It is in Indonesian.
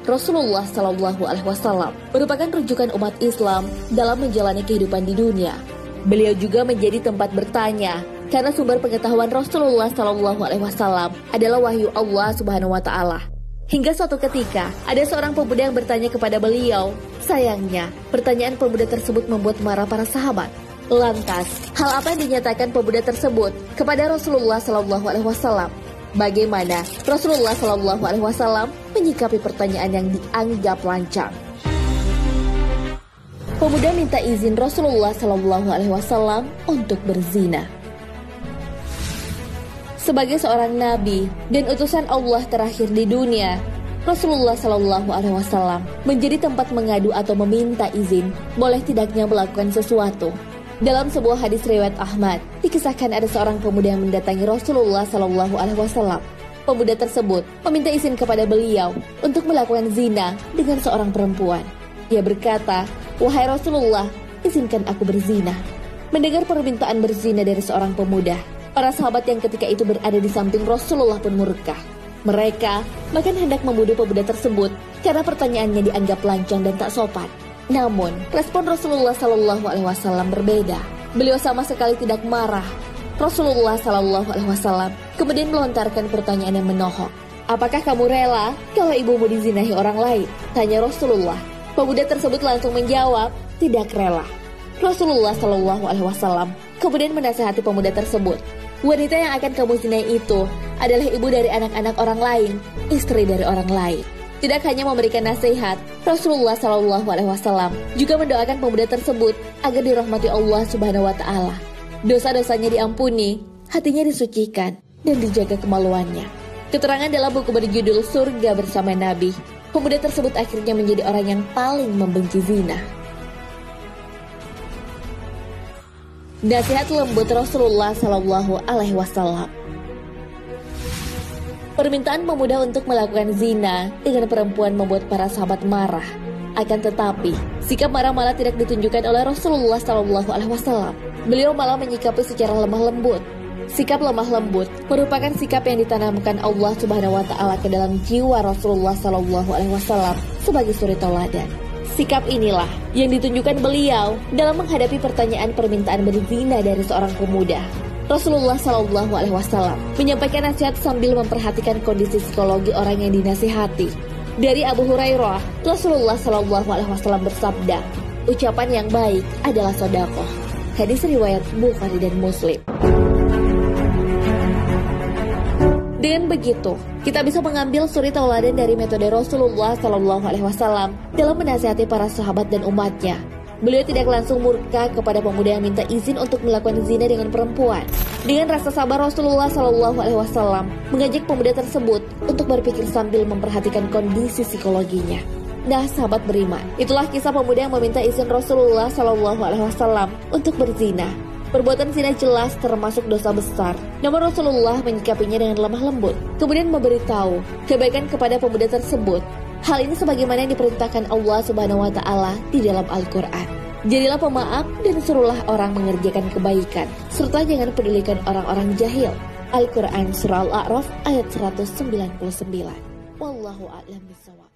Rasulullah Shallallahu Alaihi Wasallam merupakan rujukan umat Islam dalam menjalani kehidupan di dunia. Beliau juga menjadi tempat bertanya karena sumber pengetahuan Rasulullah Shallallahu Alaihi Wasallam adalah wahyu Allah Subhanahu Wa Taala. Hingga suatu ketika ada seorang pemuda yang bertanya kepada beliau. Sayangnya, pertanyaan pemuda tersebut membuat marah para sahabat. Lantas, hal apa yang dinyatakan pemuda tersebut kepada Rasulullah Shallallahu Alaihi Wasallam? Bagaimana Rasulullah Shallallahu Alaihi Wasallam menyikapi pertanyaan yang dianggap lancang? Pemuda minta izin Rasulullah Shallallahu Alaihi Wasallam untuk berzina. Sebagai seorang nabi dan utusan Allah terakhir di dunia, Rasulullah Shallallahu Alaihi Wasallam menjadi tempat mengadu atau meminta izin boleh tidaknya melakukan sesuatu. Dalam sebuah hadis riwayat Ahmad, dikisahkan ada seorang pemuda yang mendatangi Rasulullah Shallallahu Alaihi Wasallam. Pemuda tersebut meminta izin kepada beliau untuk melakukan zina dengan seorang perempuan. Ia berkata, "Wahai Rasulullah, izinkan aku berzina." Mendengar permintaan berzina dari seorang pemuda, para sahabat yang ketika itu berada di samping Rasulullah pun murka. Mereka bahkan hendak membunuh pemuda tersebut karena pertanyaannya dianggap lancang dan tak sopan. Namun, respon Rasulullah Shallallahu Alaihi Wasallam berbeda. Beliau sama sekali tidak marah. Rasulullah Shallallahu Alaihi Wasallam kemudian melontarkan pertanyaan yang menohok. "Apakah kamu rela kalau ibumu dizinahi orang lain?" tanya Rasulullah. Pemuda tersebut langsung menjawab, "Tidak rela." Rasulullah Shallallahu Alaihi Wasallam kemudian menasihati pemuda tersebut. "Wanita yang akan kamu zinai itu adalah ibu dari anak-anak orang lain, istri dari orang lain." Tidak hanya memberikan nasihat, Rasulullah Shallallahu Alaihi Wasallam juga mendoakan pemuda tersebut agar dirahmati Allah Subhanahu Wa Taala. Dosa-dosanya diampuni, hatinya disucikan, dan dijaga kemaluannya. Keterangan dalam buku berjudul Surga Bersama Nabi, pemuda tersebut akhirnya menjadi orang yang paling membenci zina. Nasihat lembut Rasulullah Shallallahu Alaihi Wasallam. Permintaan pemuda untuk melakukan zina dengan perempuan membuat para sahabat marah. Akan tetapi, sikap marah malah tidak ditunjukkan oleh Rasulullah Shallallahu Alaihi Wasallam. Beliau malah menyikapi secara lemah lembut. Sikap lemah lembut merupakan sikap yang ditanamkan Allah Subhanahu Wa Taala ke dalam jiwa Rasulullah Shallallahu Alaihi Wasallam sebagai suri teladan. Sikap inilah yang ditunjukkan beliau dalam menghadapi pertanyaan permintaan berzina dari seorang pemuda. Rasulullah Shallallahu Alaihi Wasallam menyampaikan nasihat sambil memperhatikan kondisi psikologi orang yang dinasihati. Dari Abu Hurairah, Rasulullah Shallallahu Alaihi Wasallam bersabda, "Ucapan yang baik adalah sedekah." Hadis riwayat Bukhari dan Muslim. Dengan begitu, kita bisa mengambil suri tauladan dari metode Rasulullah Shallallahu Alaihi Wasallam dalam menasihati para sahabat dan umatnya. Beliau tidak langsung murka kepada pemuda yang minta izin untuk melakukan zina dengan perempuan. Dengan rasa sabar, Rasulullah Shallallahu Alaihi Wasallam mengajak pemuda tersebut untuk berpikir sambil memperhatikan kondisi psikologinya. Nah, sahabat beriman, itulah kisah pemuda yang meminta izin Rasulullah Shallallahu Alaihi Wasallam untuk berzina. Perbuatan zina jelas termasuk dosa besar. Namun Rasulullah menyikapinya dengan lemah lembut, kemudian memberitahu kebaikan kepada pemuda tersebut. Hal ini sebagaimana yang diperintahkan Allah Subhanahu Wa Taala di dalam Al-Quran. Jadilah pemaaf dan suruhlah orang mengerjakan kebaikan, serta jangan pedulikan orang-orang jahil. Al-Quran Surah Al-A'raf ayat 199. Wallahu a'lam bishawab.